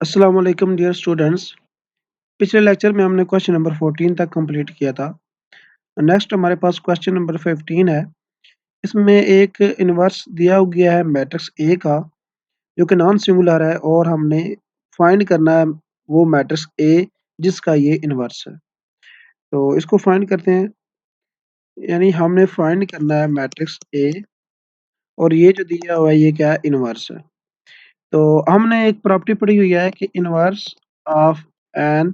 अस्सलाम वालेकुम dear students. पिछले लेक्चर में हमने क्वेश्चन नंबर 14 तक कंप्लीट किया था। नेक्स्ट हमारे पास क्वेश्चन नंबर 15 है। इसमें एक इन्वर्स दिया गया है मैट्रिक्स ए का, जो कि नॉन सिंगुलर है और हमने फाइंड करना है वो मैट्रिक्स ए जिसका ये इन्वर्स है। तो इसको फाइंड करते हैं, यानी हमने फाइंड करना है मैट्रिक्स ए और ये जो दिया हुआ है ये क्या है, इन्वर्स है। तो हमने एक प्रॉपर्टी पढ़ी हुई है कि inverse of an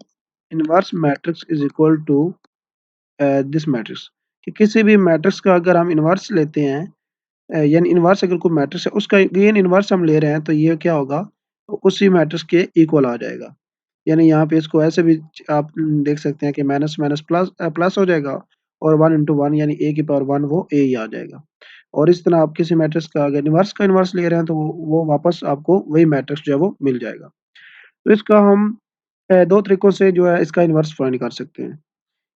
inverse matrix is equal to this matrix, कि किसी भी मैट्रिक्स का अगर हम इन्वर्स लेते हैं, यानी इन्वर्स अगर कोई मैट्रिक्स है उसका गेन इन्वर्स हम ले रहे हैं, तो ये क्या होगा, उसी मैट्रिक्स के इक्वल आ जाएगा। यानी यहाँ पे इसको ऐसे भी आप देख सकते हैं कि माइनस माइनस प्लस प्लस हो जाएगा और 1 × 1 यानी ए की पावर 1 वो ए ही आ जाएगा। और इस तरह आप किसी मैट्रिक्स का अगर इन्वर्स का इन्वर्स ले रहे हैं तो वो वापस आपको वही मैट्रिक्स जो है वो मिल जाएगा। तो इसका हम दो तरीकों से जो है इसका इन्वर्स फाइंड कर सकते हैं।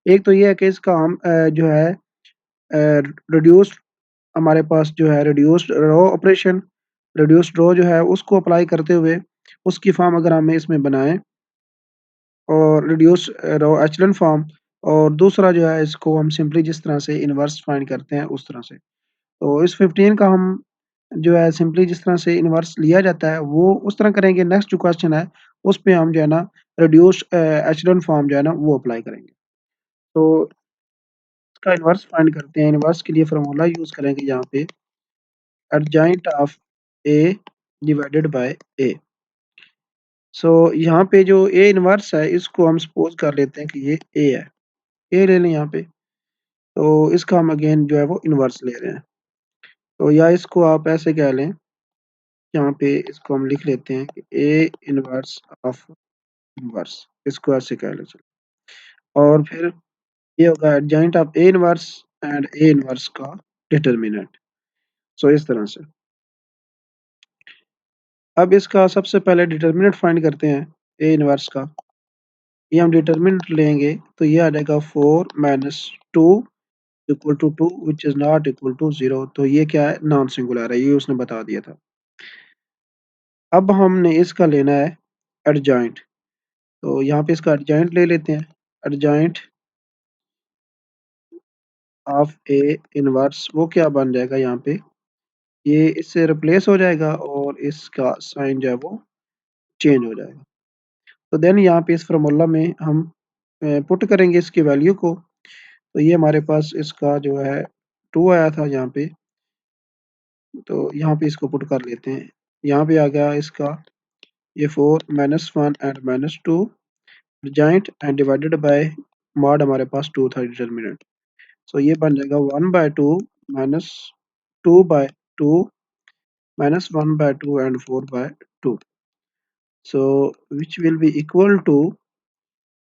एक तो ये है कि इसका हम जो है रिड्यूस्ड, हमारे पास जो है रिड्यूस्ड रो ऑपरेशन, रिड्यूस्ड रो जो है उसको अप्लाई करते हुए उसकी फॉर्म अगर हमें इसमें बनाएँ और रिड्यूस रो एचेलॉन फॉर्म, और दूसरा जो है इसको हम सिंपली जिस तरह से इन्वर्स फाइंड करते हैं उस तरह से। तो इस 15 का हम जो है सिंपली जिस तरह से इन्वर्स लिया जाता है वो उस तरह करेंगे। नेक्स्ट जो क्वेश्चन है उस पे हम जो है ना रिड्यूस्ड एचेलॉन फॉर्म जो है ना वो अप्लाई करेंगे। तो इसका इन्वर्स फाइंड करते हैं। इन्वर्स के लिए फ़ॉर्मूला यूज़ करेंगे यहाँ पे, adjoint of A divided by A. So यहाँ पे जो ए इन्वर्स है इसको हम सपोज़ कर लेते हैं कि ये ए है। ए ले लें यहाँ पे, तो इसका हम अगेन जो है वो इन्वर्स ले रहे हैं। तो या इसको आप ऐसे कह लें, यहाँ पे इसको हम लिख लेते हैं कि ए इन्वर्स ऑफ इन्वर्स, इसको ऐसे कह लें चलो। और फिर ये होगा adjoint of A inverse and A inverse का डिटरमिनेंट। सो इस तरह से। अब इसका सबसे पहले डिटरमिनेंट फाइंड करते हैं ए इन्वर्स का। ये हम डिटरमिनेंट लेंगे तो ये आ जाएगा 4 - 2 equal to 2 which is not equal to 0। तो ये क्या है, नॉन सिंगुलर है, ये उसने बता दिया था। अब हमने इसका लेना है एडजॉइंट, तो यहाँ पे इसका एडजॉइंट ले लेते हैं। एडजॉइंट ऑफ ए इन्वर्स वो क्या बन जाएगा, यहाँ पे ये इससे रिप्लेस हो जाएगा और इसका साइन जो है वो चेंज हो जाएगा। तो देन यहाँ पे इस फ़ॉर्मूला में हम पुट करेंगे इसकी वैल्यू को। तो ये हमारे पास इसका जो है 2 आया था यहाँ पे, तो यहाँ पे इसको पुट कर लेते हैं। यहाँ पे आ गया इसका ये 4 - 1 and -2 joint and divided by mod, हमारे पास 2 था डिटरमिनेंट। सो ये बन जाएगा 1/2 minus 2/2 -1/2 and 4/2। So which will be equal to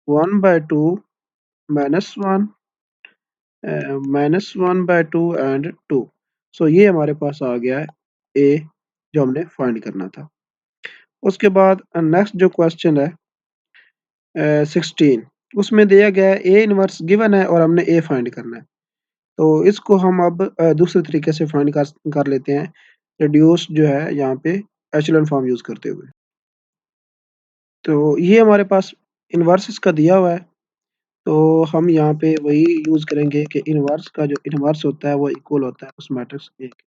1/2 -1 -1/2 and 2। So ये हमारे पास आ गया है ए, जो हमने फाइंड करना था। उसके बाद नेक्स्ट जो क्वेश्चन है 16, उसमें दिया गया है ए इन्वर्स गिवन है और हमने ए फाइंड करना है। तो इसको हम अब दूसरे तरीके से फाइंड कर लेते हैं, रिड्यूस जो है यहाँ पे एचेलॉन फॉर्म यूज़ करते हुए। तो ये हमारे पास इन्वर्स इसका दिया हुआ है, तो हम यहाँ पे वही यूज़ करेंगे कि इन्वर्स का जो इन्वर्स होता है वो इक्वल होता है उस मैट्रिक्स ए के।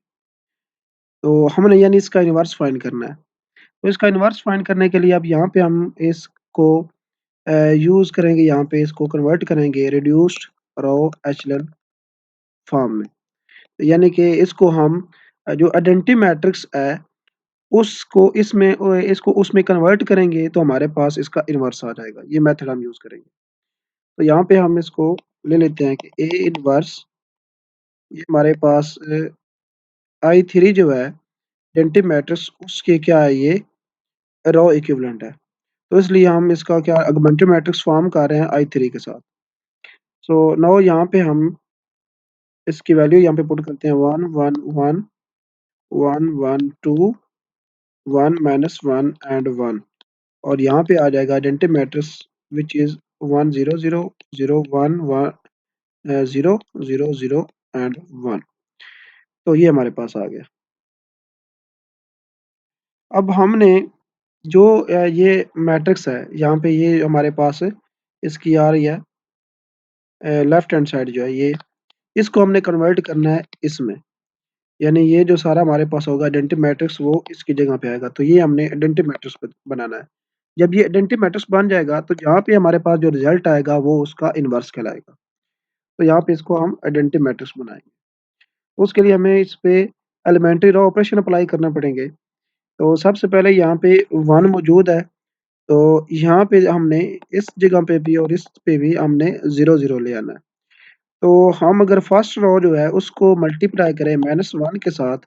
तो हमने यानी इसका इन्वर्स फाइंड करना है। तो इसका इन्वर्स फाइंड करने के लिए अब यहाँ पे हम इसको यूज़ करेंगे, यहाँ पे इसको कन्वर्ट करेंगे रिड्यूस्ड रो एचेलॉन फॉर्म में। यानी कि इसको हम जो आइडेंटिटी मैट्रिक्स है उसको इसको उसमें कन्वर्ट करेंगे तो हमारे पास इसका इन्वर्स आ जाएगा। ये मेथड हम यूज़ करेंगे। तो यहाँ पे हम इसको ले लेते हैं कि ए इन्वर्स, ये हमारे पास I3 जो है आइडेंटिटी मैट्रिक्स उसके क्या है, ये रो इक्विवेलेंट है। तो इसलिए हम इसका क्या ऑगमेंटेड मैट्रिक्स फॉर्म कर रहे हैं I3 के साथ। सो नाउ यहाँ पे हम इसकी वैल्यू यहाँ पे पुट करते हैं 1 1 1 1 1 2 1 -1 एंड 1, और यहाँ पे आ जाएगा identity matrix which is 1 0 0 0 1 1 0 0 0 and 1। तो ये हमारे पास आ गया। अब हमने जो ये मैट्रिक्स है, यहाँ पे ये हमारे पास इसकी आ रही है लेफ्ट हैंड साइड जो है ये, इसको हमने कन्वर्ट करना है इसमें। यानी ये जो सारा हमारे पास होगा आइडेंटिटी मैट्रिक्स वो इसकी जगह पे आएगा। तो ये हमने आइडेंटिटी मैट्रिक्स बनाना है। जब ये आइडेंटिटी मैट्रिक्स बन जाएगा तो यहाँ पे हमारे पास जो रिजल्ट आएगा वो उसका इन्वर्स कहलाएगा। तो यहाँ पे इसको हम आइडेंटिटी मैट्रिक्स बनाएंगे। उसके लिए हमें इस पे एलिमेंट्री रो ऑपरेशन अप्लाई करना पड़ेंगे। तो सबसे पहले यहाँ पे 1 मौजूद है, तो यहाँ पे हमने इस जगह पे भी और इस पे भी हमने 0 0 ले आना है। तो हम अगर फर्स्ट रो जो है उसको मल्टीप्लाई करें -1 के साथ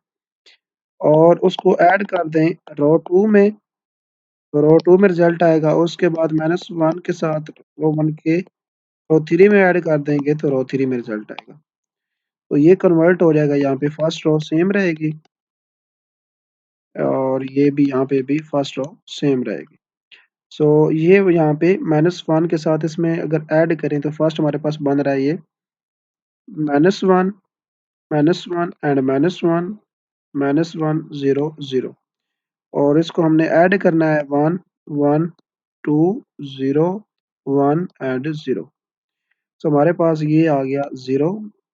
और उसको ऐड कर दें रो 2 में, तो रो 2 में रिजल्ट आएगा। उसके बाद -1 के साथ रो 1 के रो 3 में ऐड कर देंगे तो रो 3 में रिजल्ट आएगा। तो ये कन्वर्ट हो जाएगा, यहाँ पे फर्स्ट रो सेम रहेगी और ये भी यहाँ पे भी फर्स्ट रो सेम रहेगी। सो ये यहाँ पे -1 के साथ इसमें अगर ऐड करें तो फर्स्ट हमारे पास बन रहा है ये -1 -1 एंड -1 -1 0 0 और इसको हमने ऐड करना है 1 1 2 0 1 एंड 0। सो हमारे पास ये आ गया 0,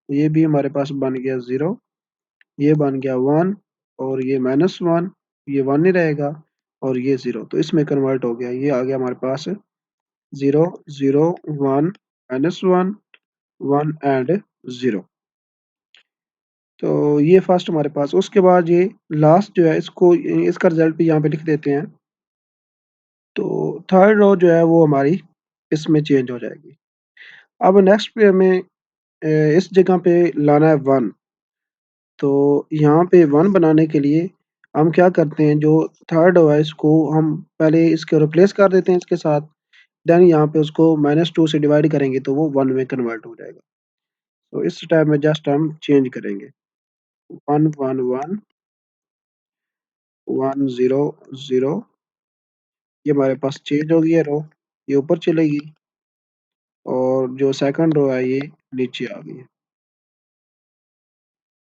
ये भी हमारे पास बन गया 0, ये बन गया 1 और ये -1, ये 1 ही रहेगा और ये 0। तो इसमें कन्वर्ट हो गया, ये आ गया हमारे पास 0 0 1 -1 1 एंड 0। तो ये फर्स्ट हमारे पास, उसके बाद ये लास्ट जो है इसको इसका रिजल्ट भी यहाँ पे लिख देते हैं। तो थर्ड रो जो है वो हमारी इसमें चेंज हो जाएगी। अब नेक्स्ट पे हमें इस जगह पे लाना है 1। तो यहाँ पे 1 बनाने के लिए हम क्या करते हैं, जो थर्ड रो है इसको हम पहले इसके रिप्लेस कर देते हैं इसके साथ, देन यहाँ पे उसको -2 से डिवाइड करेंगे तो वो 1 में कन्वर्ट हो जाएगा। तो इस टाइम में जस्ट हम चेंज करेंगे 1 1 1 1 0 0, ये हमारे पास चेंज हो गई है रो, ये ऊपर चलेगी और जो सेकंड रो है ये नीचे आ गई है।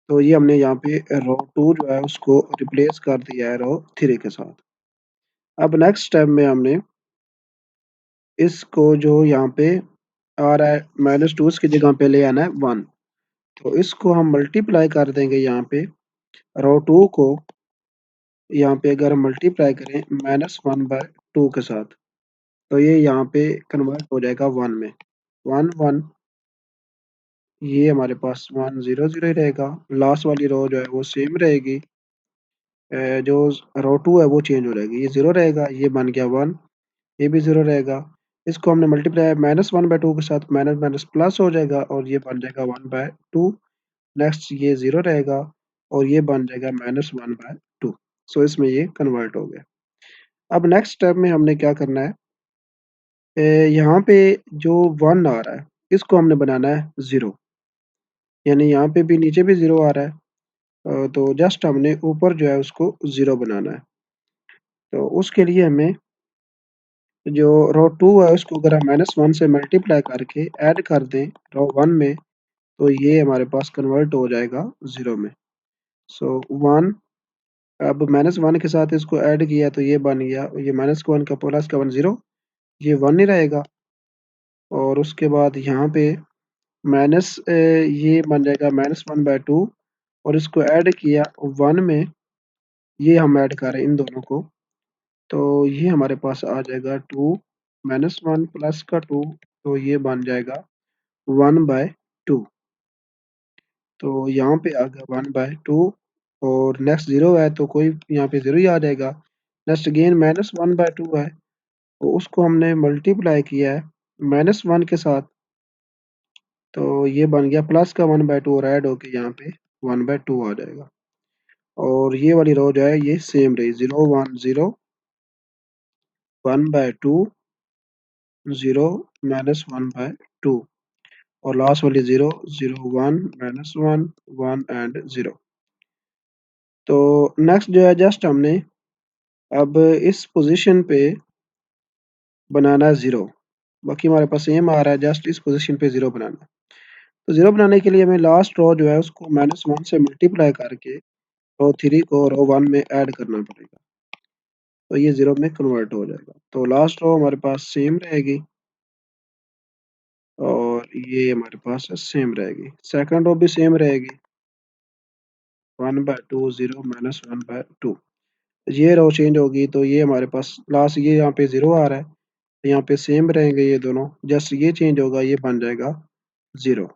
तो ये हमने यहाँ पे रो 2 जो है उसको रिप्लेस कर दिया है रो 3 के साथ। अब नेक्स्ट स्टेप में हमने इसको जो यहाँ पे आ रहा है -2 इसकी जगह पे ले आना है 1। तो इसको हम मल्टीप्लाई कर देंगे यहाँ पे रो 2 को, यहाँ पे अगर हम मल्टीप्लाई करें -1/2 के साथ, तो ये यहाँ पे कन्वर्ट हो जाएगा 1 में। 1 1, ये हमारे पास 1 0 0 ही रहेगा। लास्ट वाली रो जो है वो सेम रहेगी। जो रो 2 है वो चेंज हो जाएगी, ये 0 रहेगा, ये बन गया 1, ये भी 0 रहेगा। इसको हमने मल्टीप्लाई -1/2 के साथ माइनस माइनस प्लस हो जाएगा और ये बन जाएगा 1/2। नेक्स्ट ये 0 रहेगा और ये बन जाएगा -1/2। सो इसमें ये कन्वर्ट हो गया। अब नेक्स्ट स्टेप में हमने क्या करना है, यहाँ पे जो 1 आ रहा है इसको हमने बनाना है 0, यानी यहाँ पे भी नीचे भी 0 आ रहा है। तो जस्ट हमने ऊपर जो है उसको 0 बनाना है। तो उसके लिए हमें जो रो 2 है उसको अगर हम -1 से मल्टीप्लाई करके ऐड कर दें रो 1 में, तो ये हमारे पास कन्वर्ट हो जाएगा 0 में। सो 1, अब -1 के साथ इसको ऐड किया तो ये बन गया, ये -1 का प्लस का 1 0, ये 1 ही रहेगा और उसके बाद यहाँ पे ये बन जाएगा -1/2 और इसको ऐड किया 1 में, ये हम ऐड कर रहे हैं इन दोनों को, तो ये हमारे पास आ जाएगा 2 -1 प्लस का 2, तो ये बन जाएगा 1/2। तो यहाँ पे आ गया 1/2 और नेक्स्ट 0 है तो कोई यहाँ पे 0 ही आ जाएगा। नेक्स्ट अगेन -1/2 है, तो उसको हमने मल्टीप्लाई किया है -1 के साथ, तो ये बन गया प्लस का 1/2 और ऐड होके यहाँ पे 1/2 आ जाएगा। और ये वाली रो जो है ये सेम रही 0 1 0 1/2 0 -1/2 और लास्ट वाली 0 0 1 -1 1 एंड 0। तो नेक्स्ट जो है जस्ट हमने अब इस पोजीशन पे बनाना है 0, बाकी हमारे पास सेम आ रहा है, जस्ट इस पोजीशन पे 0 बनाना है। तो 0 बनाने के लिए हमें लास्ट रो जो है उसको -1 से मल्टीप्लाई करके रो 3 को रो 1 में ऐड करना पड़ेगा। तो ये 0 में कन्वर्ट हो जाएगा। तो लास्ट रो हमारे पास सेम रहेगी और ये हमारे पास सेम रहेगी। सेकंड रो भी सेम रहेगी, 1/2 0 माइनस 1/2। ये रो चेंज होगी तो ये हमारे पास लास्ट ये यहाँ पे 0 आ रहा है, तो यहाँ पे सेम रहेंगे ये दोनों, जस्ट ये चेंज होगा, ये बन जाएगा 0।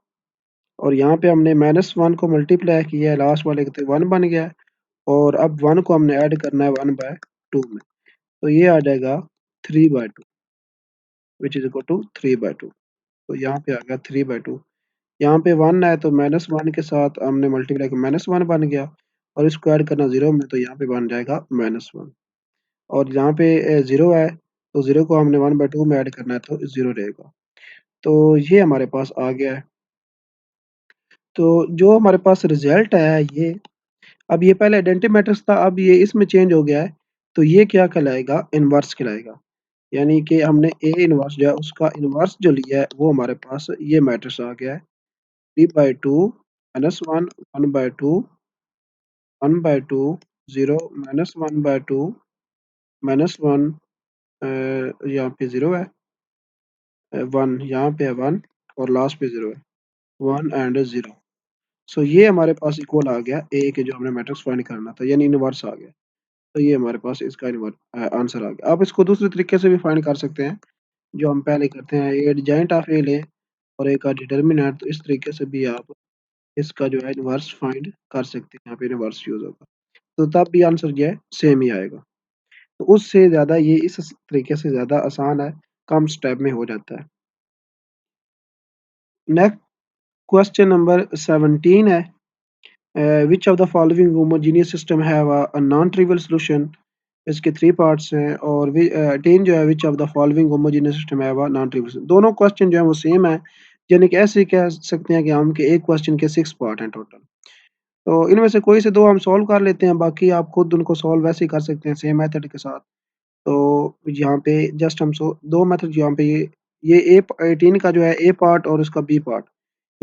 और यहाँ पे हमने -1 को मल्टीप्लाई किया है, लास्ट वाले के 1 बन गया है और अब 1 को हमने ऐड करना है 1/2 में, तो ये आ जाएगा 3/2 व्हिच इज़ इक्वल टू 3/2। तो यहाँ पे आ गया 3/2। यहाँ पे 1 है तो -1 के साथ हमने मल्टीप्लाई किया, -1 बन गया और इसको ऐड करना 0 में, तो यहाँ पे बन जाएगा -1। और यहाँ पे 0 है तो 0 को हमने 1/2 में ऐड करना है तो 0 रहेगा। तो ये हमारे पास आ गया है। तो जो हमारे पास रिज़ल्ट है ये, अब ये पहले आइडेंटिटी मैट्रिक्स था, अब ये इसमें चेंज हो गया है, तो ये क्या कहलाएगा? इनवर्स कहलाएगा। यानी कि हमने ए इनवर्स जो है उसका इनवर्स जो लिया है वो हमारे पास ये मैट्रिक्स आ गया है, 3/2 -1 1/2 1/2 0 -1/2 -1 यहाँ पे 0 है, 1 यहाँ पे है 1 और लास्ट पे 0 है, 1 एंड 0। सो ये हमारे पास इक्वल आ गया ए के, जो हमने मैट्रिक्स फाइंड करना था, यानी इनवर्स आ गया। तो ये हमारे पास इसका आंसर आ गया। आप इसको दूसरे तरीके से भी फाइंड कर सकते हैं, जो हम पहले करते हैं, ए एडजॉइंट ऑफ ए लें और ए का डिटर्मिनेंट, तो इस तरीके से भी आप इसका जो है इनवर्स फाइंड कर सकते हैं, यहाँ पे इनवर्स यूज़ होगा। तो तब भी आंसर जो है सेम ही आएगा। तो उससे ज़्यादा ये इस तरीके से ज़्यादा आसान है, कम स्टेप में हो जाता है। नेक्स्ट क्वेश्चन नंबर 17 है, which of the following homogeneous system have a non trivial solution. इसके 3 पार्ट्स हैं और 18 जो है, which of the following homogeneous system have a non trivial solution. दोनों क्वेश्चन जो है वो सेम है, यानी कि ऐसे कह सकते हैं कि हम के एक क्वेश्चन के 6 पार्ट हैं टोटल। तो इनमें से कोई से 2 हम सॉल्व कर लेते हैं, बाकी आप खुद उनको सॉल्व वैसे ही कर सकते हैं सेम मेथड के साथ। तो यहाँ पे जस्ट हम 2 मेथड यहाँ पे ये ए 18 का जो है ए पार्ट और उसका बी पार्ट,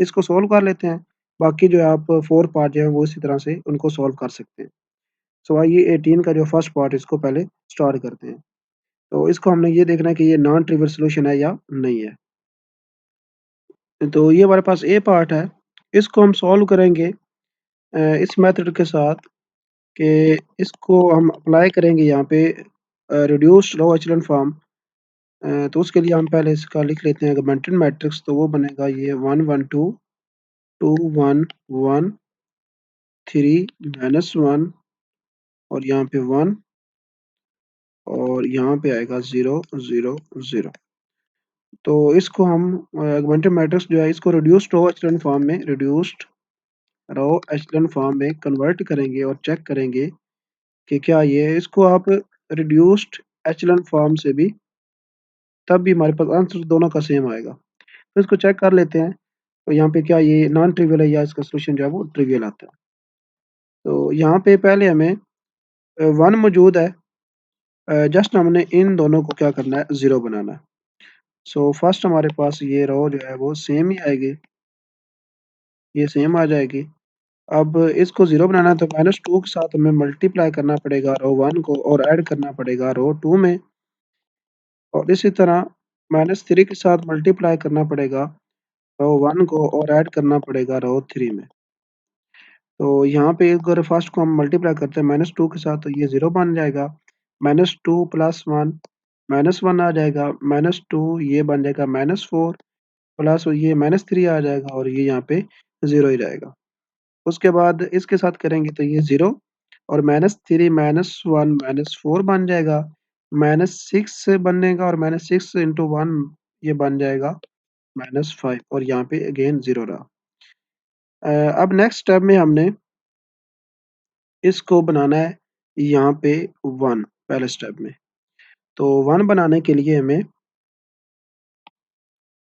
इसको सॉल्व कर लेते हैं। बाकी जो है आप 4 पार्ट जो है वो इसी तरह से उनको सॉल्व कर सकते हैं। सो आइए 18 का जो फर्स्ट पार्ट इसको पहले स्टार्ट करते हैं। तो इसको हमने ये देखना है कि ये नॉन ट्रिवियल सॉल्यूशन है या नहीं है। तो ये हमारे पास ए पार्ट है, इसको हम सॉल्व करेंगे इस मेथड के साथ कि इसको हम अप्लाई करेंगे यहाँ पे रिड्यूस्ड रो एचेलॉन फॉर्म। तो उसके लिए हम पहले इसका लिख लेते हैं ऑगमेंटेड मैट्रिक्स, तो वो बनेगा ये 1 1 2 2 1 1 3 -1 और यहाँ पे 1 और यहाँ पे आएगा 0 0 0। तो इसको हम ऑगमेंटेड मैट्रिक्स जो है इसको रिड्यूस्ड रो एचेलॉन फॉर्म में कन्वर्ट करेंगे और चेक करेंगे कि क्या ये इसको आप रिड्यूस्ड एचेलॉन फॉर्म से भी, तब भी हमारे पास आंसर दोनों का सेम आएगा। तो इसको चेक कर लेते हैं। तो यहाँ पे क्या ये नॉन ट्रिवियल है या इसका सॉल्यूशन जो है वो ट्रिवियल आता है। तो यहाँ पे पहले हमें 1 मौजूद है, जस्ट हमने इन दोनों को क्या करना है, 0 बनाना है। सो फर्स्ट हमारे पास ये रो जो है वो सेम ही आएगी, ये सेम आ जाएगी। अब इसको 0 बनाना है तो -2 के साथ हमें मल्टीप्लाई करना पड़ेगा रो 1 को और ऐड करना पड़ेगा रो 2 में, और इसी तरह -3 के साथ मल्टीप्लाई करना पड़ेगा रो 1 को और ऐड करना पड़ेगा रो 3 में। तो यहाँ पे अगर फर्स्ट को हम मल्टीप्लाई करते हैं -2 के साथ तो ये 0 बन जाएगा। -2 + 1 -1 आ जाएगा, -2 ये बन जाएगा -4 प्लस ये -3 आ जाएगा और ये यहाँ पे 0 ही रहेगा। उसके बाद इसके साथ करेंगे तो ये 0 और -3 -1 -4 बन जाएगा, -6 बनेगा और -6 इंटू 1 ये बन जाएगा -5 और यहाँ पे अगेन 0 रहा। अब नेक्स्ट स्टेप में हमने इसको बनाना है यहाँ पे 1 पहले स्टेप में। तो 1 बनाने के लिए हमें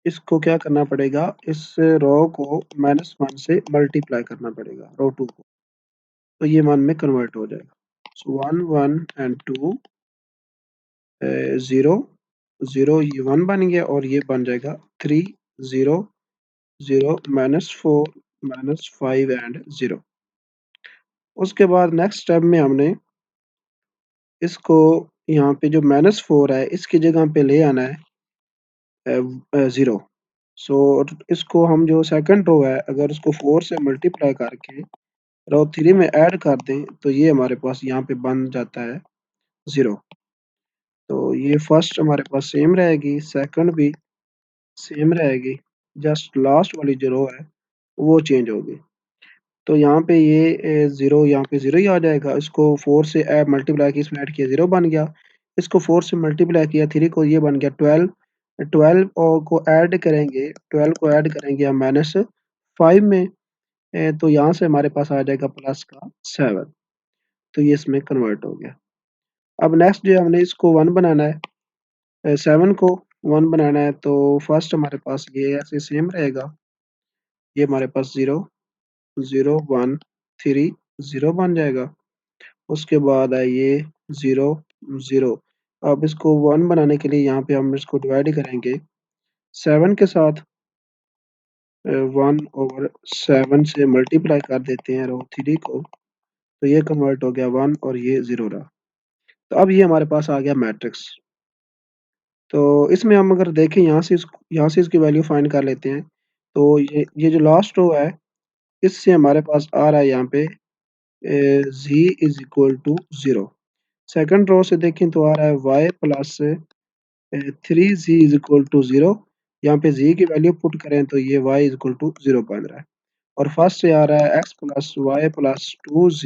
इसको क्या करना पड़ेगा, इस रो को -1 से मल्टीप्लाई करना पड़ेगा रो 2 को, तो ये 1 में कन्वर्ट हो जाएगा। सो 1 1 एंड 2 0 0 ये 1 बन गया और ये बन जाएगा 3 0 0 -4 -5 एंड 0। उसके बाद नेक्स्ट स्टेप में हमने इसको यहाँ पे जो -4 है इसकी जगह पे ले आना है 0। सो इसको हम जो सेकंड रो है अगर उसको 4 से मल्टीप्लाई करके रो 3 में ऐड कर दें तो ये हमारे पास यहाँ पे बन जाता है 0। तो ये फर्स्ट हमारे पास सेम रहेगी, सेकंड भी सेम रहेगी, जस्ट लास्ट वाली जो रो है वो चेंज होगी। तो यहाँ पे ये 0 यहाँ पे 0 ही आ जाएगा। इसको 4 से मल्टीप्लाई किया इसमें ऐड किया 0 बन गया। इसको 4 से मल्टीप्लाई किया 3 को ये बन गया 12। 12 और को ऐड करेंगे 12 को ऐड करेंगे हम -5 में तो यहाँ से हमारे पास आ जाएगा प्लस का 7। तो ये इसमें कन्वर्ट हो गया। अब नेक्स्ट जो है हमने इसको 1 बनाना है 7 को 1 बनाना है तो फर्स्ट हमारे पास ये ऐसे सेम रहेगा। ये हमारे पास 0 0 1 3 0 बन जाएगा। उसके बाद है ये 0 0। अब इसको 1 बनाने के लिए यहाँ पे हम इसको डिवाइड करेंगे 7 के साथ 1/7 से मल्टीप्लाई कर देते हैं रो 3 को तो ये कन्वर्ट हो गया 1 और ये 0 रहा। तो अब ये हमारे पास आ गया मैट्रिक्स। तो इसमें हम अगर देखें यहाँ से इसकी वैल्यू फाइंड कर लेते हैं। तो ये जो लास्ट रो है इससे हमारे पास आ रहा है यहाँ पे z is equal to 0। Second row से देखें तो आ रहा है y plus 3z is equal to 0। यहाँ पे z की वैल्यू पुट करें तो ये y इज इक्वल टू 0 बन रहा है। और फर्स्ट से आ रहा है x plus y plus 2z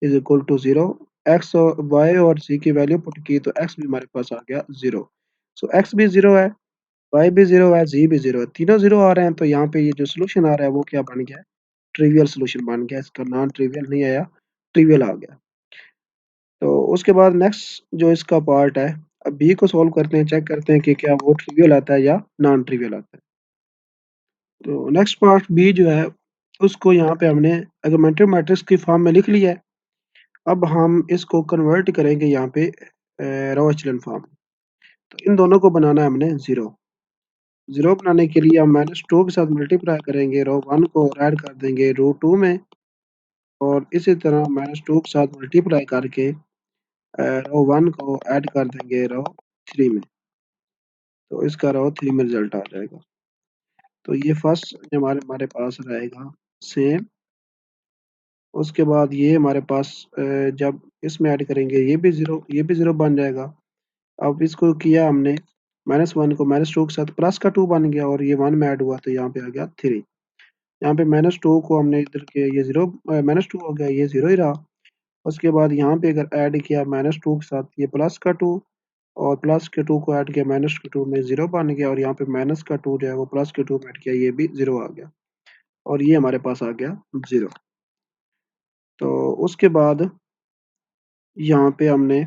is equal to 0। x और y और z की वैल्यू पुट की तो x भी हमारे पास आ गया 0। सो x भी 0 है, y भी 0 है, z भी 0 है। तीनों 0 आ रहे हैं तो यहाँ पे ये जो सॉल्यूशन आ रहा है वो क्या बन गया है? ट्रिवियल सॉल्यूशन बन गया। इसका नॉन ट्रिवियल नहीं आया, ट्रिवियल आ गया। तो उसके बाद नेक्स्ट जो इसका पार्ट है, अब बी को सॉल्व करते हैं, चेक करते हैं कि क्या वो ट्रिवियल आता है या नॉन ट्रिवियल आता है। तो नेक्स्ट पार्ट बी जो है, उसको यहाँ पे हमने ऑगमेंटेड मैट्रिक्स की फॉर्म में लिख लिया है। अब हम इसको कन्वर्ट करेंगे यहाँ पे रो एचेलॉन फॉर्म। तो इन दोनों को बनाना है हमने 0। 0 बनाने के लिए हम -2 के साथ मल्टीप्लाई करेंगे, रो 1 को ऐड कर देंगे रो 2 में और इसी तरह -2 के साथ मल्टीप्लाई करके रो 1 को ऐड कर देंगे रो 3 में। तो इसका रो 3 में रिजल्ट आ जाएगा। तो ये फर्स्ट हमारे हमारे पास रहेगा सेम। उसके बाद ये हमारे पास जब इसमें ऐड करेंगे ये भी 0 बन जाएगा। अब इसको किया हमने -1 को -2 के साथ प्लस का 2 बन गया और ये 1 में ऐड हुआ तो यहाँ पे आ गया 3। यहाँ पे -2 को हमने इधर के ये 0 -2 हो गया, ये 0 ही रहा। उसके बाद यहाँ पे अगर ऐड किया -2 के साथ ये प्लस का 2 और प्लस के 2 को ऐड किया माइनस के 2 में 0 बन गया और यहाँ पे माइनस का 2 जो है वो प्लस के 2 में ऐड किया, ये भी 0 आ गया और ये हमारे पास आ गया 0। तो उसके बाद यहाँ पे हमने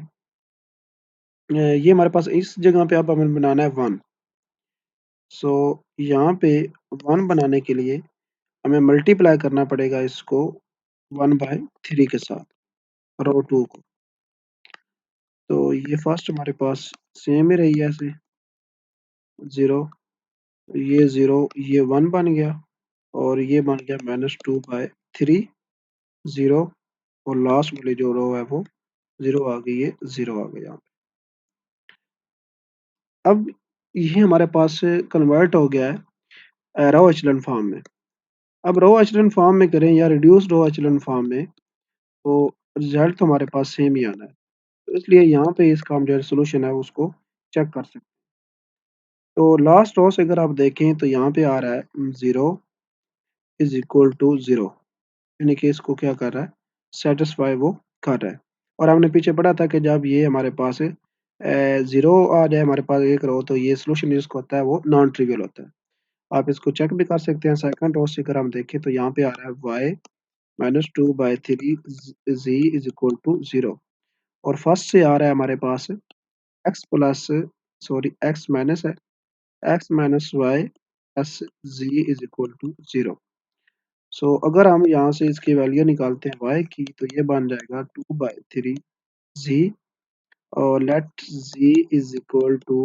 ये हमारे पास इस जगह पे अब हमें बनाना है 1। सो यहाँ पे 1 बनाने के लिए हमें मल्टीप्लाई करना पड़ेगा इसको 1/3 के साथ रो 2 को। तो ये फर्स्ट हमारे पास सेम ही रही है ऐसे 0, ये 0, ये 1 बन गया और ये बन गया -2/3 0 और लास्ट वाली जो रो है वो 0 आ गई, ये 0 आ गया यहाँ पे। अब ये हमारे पास कन्वर्ट हो गया है रो एचेलॉन फॉर्म में। अब रो एचेलॉन फॉर्म में करें या रिड्यूस्ड रो एचेलॉन फॉर्म में तो रिजल्ट तो हमारे पास सेम ही आना है। तो इसलिए यहाँ पे इसका हम जो है सॉल्यूशन है उसको चेक कर सकते हैं। तो लास्ट रो से अगर आप देखें तो यहाँ पे आ रहा है 0 इज इक्वल टू 0, यानी कि इसको क्या कर रहा है, सैटिस्फाई वो कर रहा है। और हमने पीछे पढ़ा था कि जब ये हमारे पास 0 आ जाए हमारे पास एक रो तो ये सॉल्यूशन जिसको होता है वो नॉन ट्रिवियल होता है। आप इसको चेक भी कर सकते हैं। सेकंड रो से अगर हम देखें तो यहाँ पे आ रहा है y -2/3 z is equal to 0 और फर्स्ट से आ रहा है हमारे पास x plus sorry x minus है x minus Y plus z is equal to 0। So अगर हम यहाँ से इसकी वैल्यू निकालते हैं y की तो ये बन जाएगा 2/3 z और let z is equal to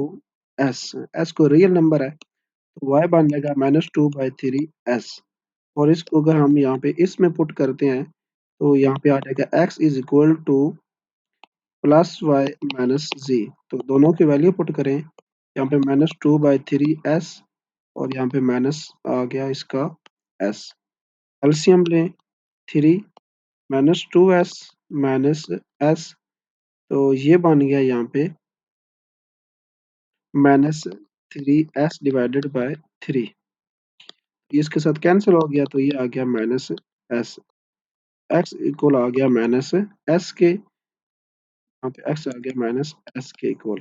s को रियल नंबर है तो y बन जाएगा -2/3 s और इसको अगर हम यहाँ पे इसमें पुट करते हैं तो यहाँ पे आ जाएगा x is equal to plus Y minus G. तो दोनों की वैल्यू पुट करें, यहाँ पे -2/3s और यहाँ पे माइनस आ गया इसका s। एलसीएम लें, 3 -2s माइनस s, तो ये बन गया यहाँ पे -3s डिवाइडेड बाय 3। इसके साथ कैंसिल हो गया तो ये आ गया -s। x इक्वल आ गया -s के, यहाँ पे x आ गया -s के इक्वल,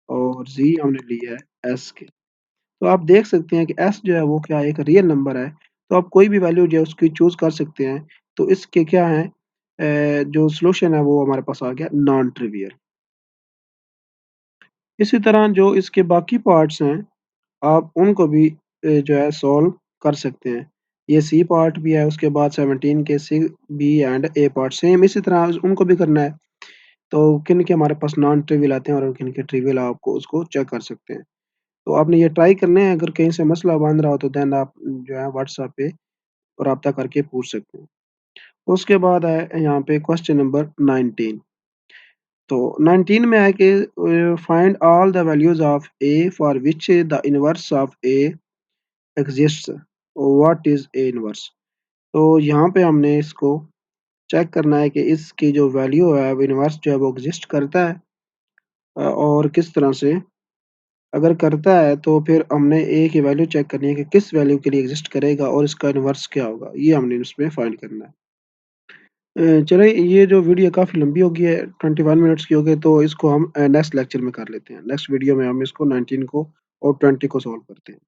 और z हमने लिया है s के। तो आप देख सकते हैं कि s जो है वो क्या है, एक रियल नंबर है। तो आप कोई भी वैल्यू जो है उसकी चूज़ कर सकते हैं। तो इसके क्या है, जो सॉल्यूशन है वो हमारे पास आ गया नॉन ट्रिवियल। इसी तरह जो इसके बाकी पार्ट्स हैं, आप उनको भी जो है सॉल्व कर सकते हैं। ये सी पार्ट भी है, उसके बाद 17 के C, B and A part same इसी तरह उनको भी करना है। तो किन-के हमारे पास नॉन ट्रिवियल आते हैं और किन-के ट्रिवियल, आपको उसको चेक कर सकते हैं। तो आपने ये ट्राई करने हैं, अगर कहीं से मसला बन रहा हो तो देन आप जो है व्हाट्सएप पे राब्ता करके पूछ सकते हैं। उसके बाद है यहाँ पे क्वेश्चन नंबर 19। तो 19 में है कि find all the values of A for which the inverse of A exists, what is A inverse. तो यहाँ पे हमने इसको चेक करना है कि इसकी जो वैल्यू है वो इनवर्स जो है वो एक्सिस्ट करता है, और किस तरह से। अगर करता है तो फिर हमने ए की वैल्यू चेक करनी है कि किस वैल्यू के लिए एग्ज़िस्ट करेगा और इसका इनवर्स क्या होगा, ये हमने इसमें फाइंड करना है। चलिए, ये जो वीडियो काफ़ी लंबी हो गई है, 21 मिनट्स की हो गई, तो इसको हम नेक्स्ट लेक्चर में कर लेते हैं। नेक्स्ट वीडियो में हम इसको 19 को और 20 को सॉल्व करते हैं।